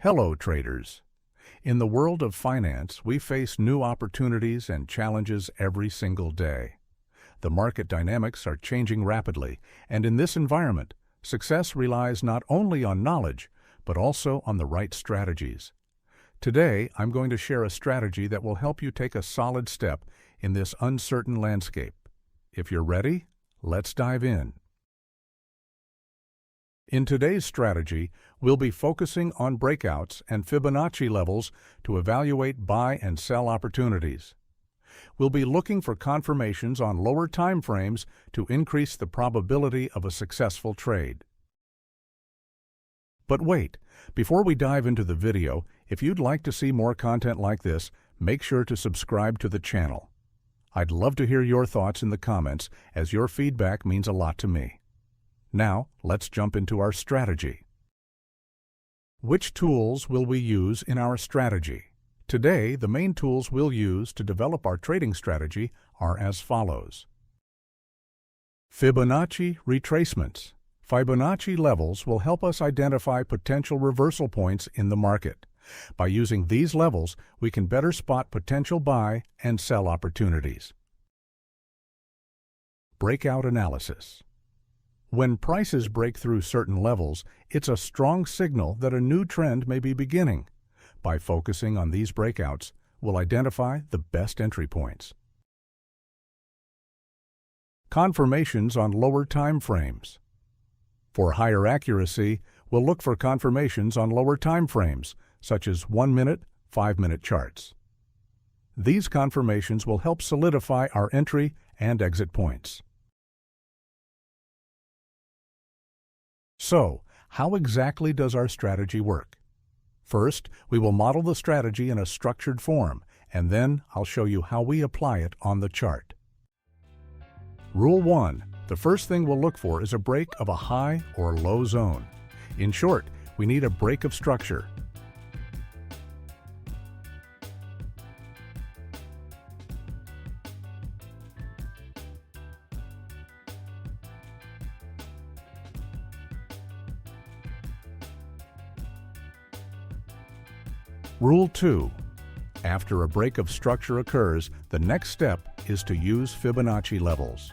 Hello, traders. In the world of finance, we face new opportunities and challenges every single day. The market dynamics are changing rapidly, and in this environment, success relies not only on knowledge, but also on the right strategies. Today, I'm going to share a strategy that will help you take a solid step in this uncertain landscape. If you're ready, let's dive in. In today's strategy, we'll be focusing on breakouts and Fibonacci levels to evaluate buy and sell opportunities. We'll be looking for confirmations on lower time frames to increase the probability of a successful trade. But wait, before we dive into the video, if you'd like to see more content like this, make sure to subscribe to the channel. I'd love to hear your thoughts in the comments, as your feedback means a lot to me. Now, let's jump into our strategy. Which tools will we use in our strategy? Today, the main tools we'll use to develop our trading strategy are as follows. Fibonacci retracements. Fibonacci levels will help us identify potential reversal points in the market. By using these levels, we can better spot potential buy and sell opportunities. Breakout analysis. When prices break through certain levels, it's a strong signal that a new trend may be beginning. By focusing on these breakouts, we'll identify the best entry points. Confirmations on lower time frames. For higher accuracy, we'll look for confirmations on lower time frames, such as 1-minute, 5-minute charts. These confirmations will help solidify our entry and exit points. So, how exactly does our strategy work? First, we will model the strategy in a structured form, and then I'll show you how we apply it on the chart. Rule 1. The first thing we'll look for is a break of a high or low zone. In short, we need a break of structure. Rule 2. After a break of structure occurs, the next step is to use Fibonacci levels.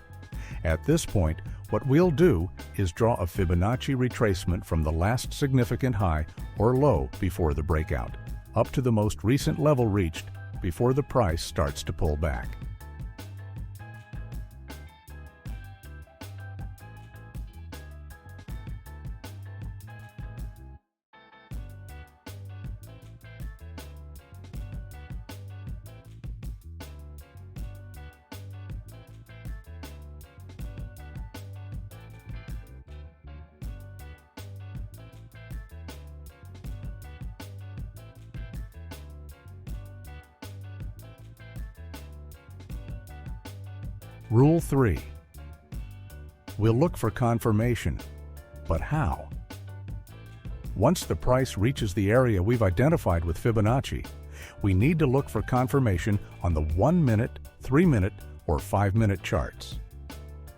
At this point, what we'll do is draw a Fibonacci retracement from the last significant high or low before the breakout, up to the most recent level reached before the price starts to pull back. Rule 3. We'll look for confirmation. But how? Once the price reaches the area we've identified with Fibonacci, we need to look for confirmation on the 1-minute, 3-minute, or 5-minute charts.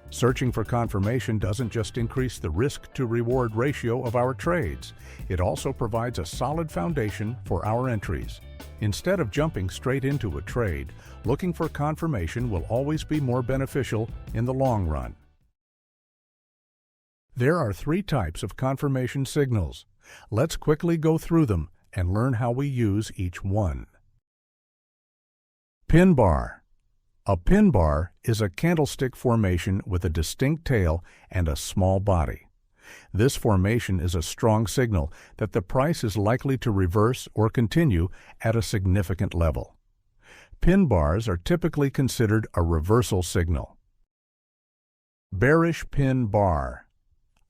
Searching for confirmation doesn't just increase the risk-to-reward ratio of our trades, it also provides a solid foundation for our entries. Instead of jumping straight into a trade, looking for confirmation will always be more beneficial in the long run. There are 3 types of confirmation signals. Let's quickly go through them and learn how we use each one. Pin bar. A pin bar is a candlestick formation with a distinct tail and a small body. This formation is a strong signal that the price is likely to reverse or continue at a significant level. Pin bars are typically considered a reversal signal. Bearish pin bar.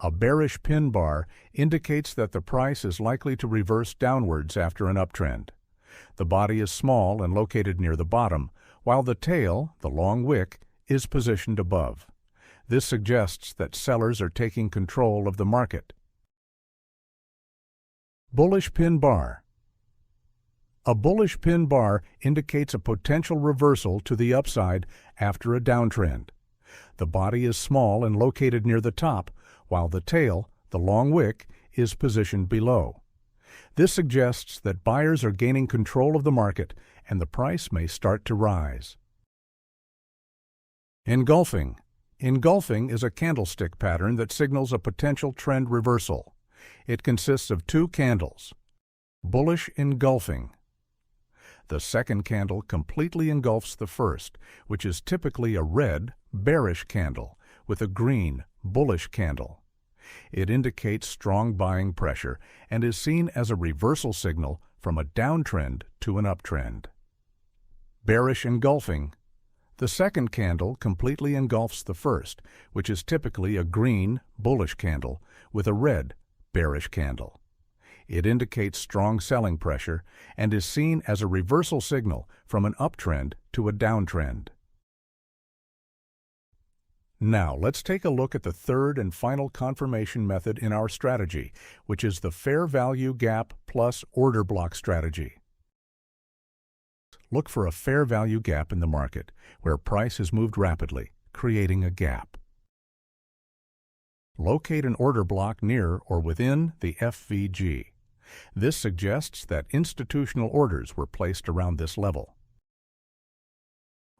A bearish pin bar indicates that the price is likely to reverse downwards after an uptrend. The body is small and located near the bottom, while the tail, the long wick, is positioned above. This suggests that sellers are taking control of the market. Bullish pin bar. A bullish pin bar indicates a potential reversal to the upside after a downtrend. The body is small and located near the top, while the tail, the long wick, is positioned below. This suggests that buyers are gaining control of the market and the price may start to rise. Engulfing. Engulfing is a candlestick pattern that signals a potential trend reversal. It consists of two candles. Bullish engulfing. The second candle completely engulfs the first, which is typically a red, bearish candle with a green, bullish candle. It indicates strong buying pressure and is seen as a reversal signal from a downtrend to an uptrend. Bearish engulfing. The second candle completely engulfs the first, which is typically a green, bullish candle with a red, bearish candle. It indicates strong selling pressure and is seen as a reversal signal from an uptrend to a downtrend. Now, let's take a look at the third and final confirmation method in our strategy, which is the fair value gap plus order block strategy. Look for a fair value gap in the market, where price has moved rapidly, creating a gap. Locate an order block near or within the FVG. This suggests that institutional orders were placed around this level.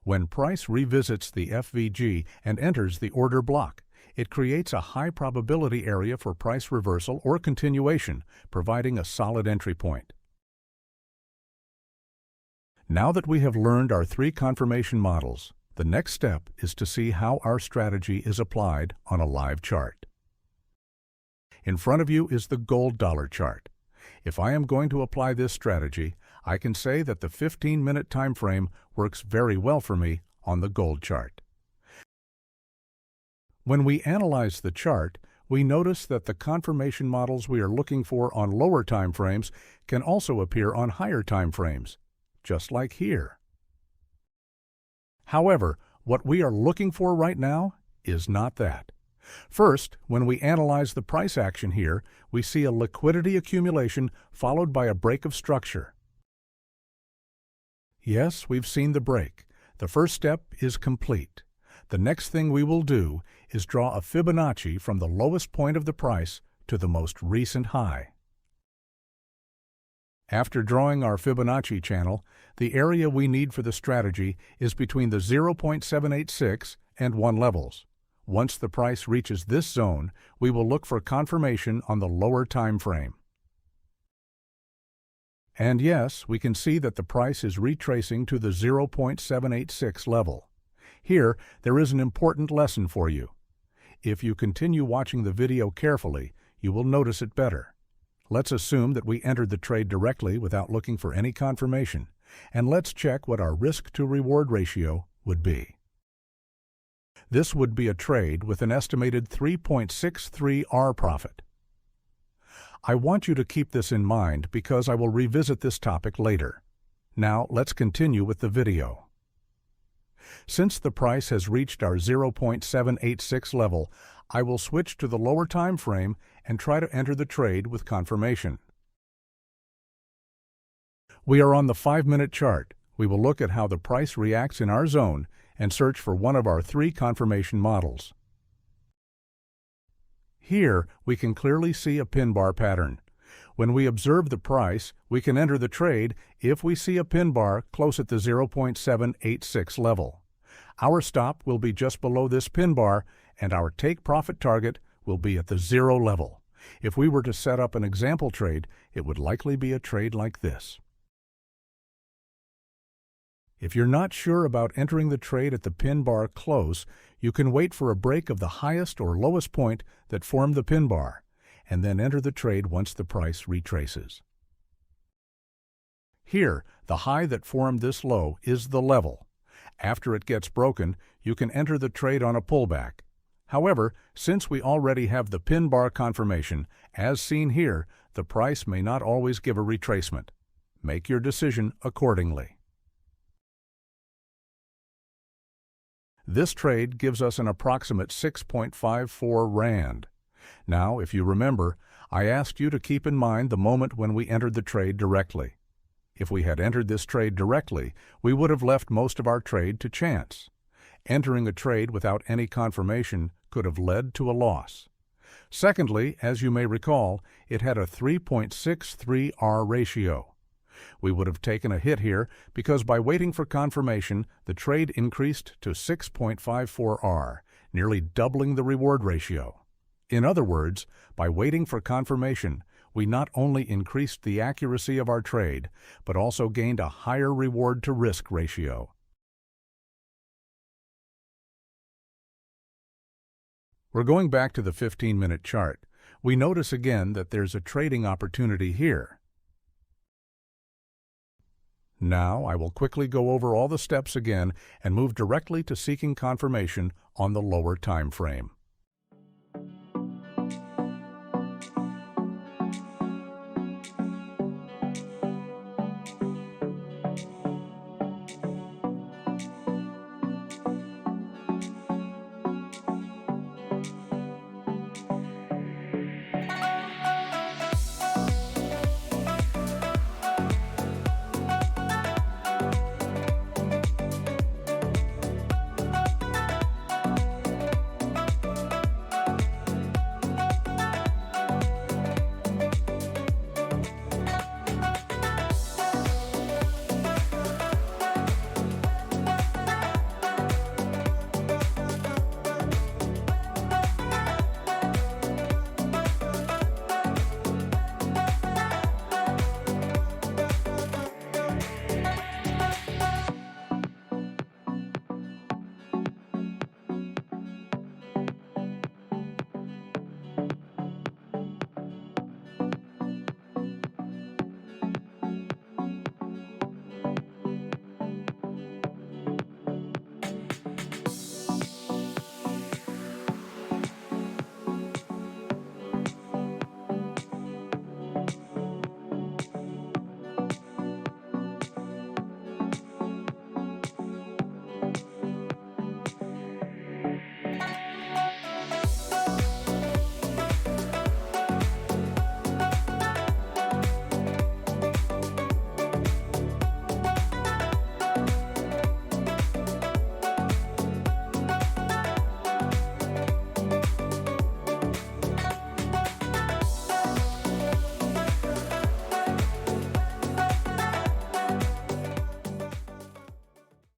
When price revisits the FVG and enters the order block, it creates a high probability area for price reversal or continuation, providing a solid entry point. Now that we have learned our three confirmation models, the next step is to see how our strategy is applied on a live chart. In front of you is the gold dollar chart. If I am going to apply this strategy, I can say that the 15-minute time frame works very well for me on the gold chart. When we analyze the chart, we notice that the confirmation models we are looking for on lower time frames can also appear on higher time frames, just like here. However, what we are looking for right now is not that. First, when we analyze the price action here, we see a liquidity accumulation followed by a break of structure. Yes, we've seen the break. The first step is complete. The next thing we will do is draw a Fibonacci from the lowest point of the price to the most recent high. After drawing our Fibonacci channel, the area we need for the strategy is between the 0.786 and 1 levels. Once the price reaches this zone, we will look for confirmation on the lower time frame. And yes, we can see that the price is retracing to the 0.786 level. Here, there is an important lesson for you. If you continue watching the video carefully, you will notice it better. Let's assume that we entered the trade directly without looking for any confirmation, and let's check what our risk-to-reward ratio would be. This would be a trade with an estimated 3.63 R profit. I want you to keep this in mind because I will revisit this topic later. Now let's continue with the video. Since the price has reached our 0.786 level, I will switch to the lower time frame and try to enter the trade with confirmation. We are on the 5-minute chart. We will look at how the price reacts in our zone and search for one of our three confirmation models. Here, we can clearly see a pin bar pattern. When we observe the price, we can enter the trade if we see a pin bar close at the 0.786 level. Our stop will be just below this pin bar, and our take profit target will be at the 0 level. If we were to set up an example trade, it would likely be a trade like this. If you're not sure about entering the trade at the pin bar close, you can wait for a break of the highest or lowest point that formed the pin bar, and then enter the trade once the price retraces. Here, the high that formed this low is the level. After it gets broken, you can enter the trade on a pullback. However, since we already have the pin bar confirmation, as seen here, the price may not always give a retracement. Make your decision accordingly. This trade gives us an approximate 6.54 Rand. Now, if you remember, I asked you to keep in mind the moment when we entered the trade directly. If we had entered this trade directly, we would have left most of our trade to chance. Entering a trade without any confirmation could have led to a loss. Secondly, as you may recall, it had a 3.63R ratio. We would have taken a hit here because by waiting for confirmation, the trade increased to 6.54R, nearly doubling the reward ratio. In other words, by waiting for confirmation, we not only increased the accuracy of our trade, but also gained a higher reward-to-risk ratio. We're going back to the 15-minute chart. We notice again that there's a trading opportunity here. Now I will quickly go over all the steps again and move directly to seeking confirmation on the lower time frame.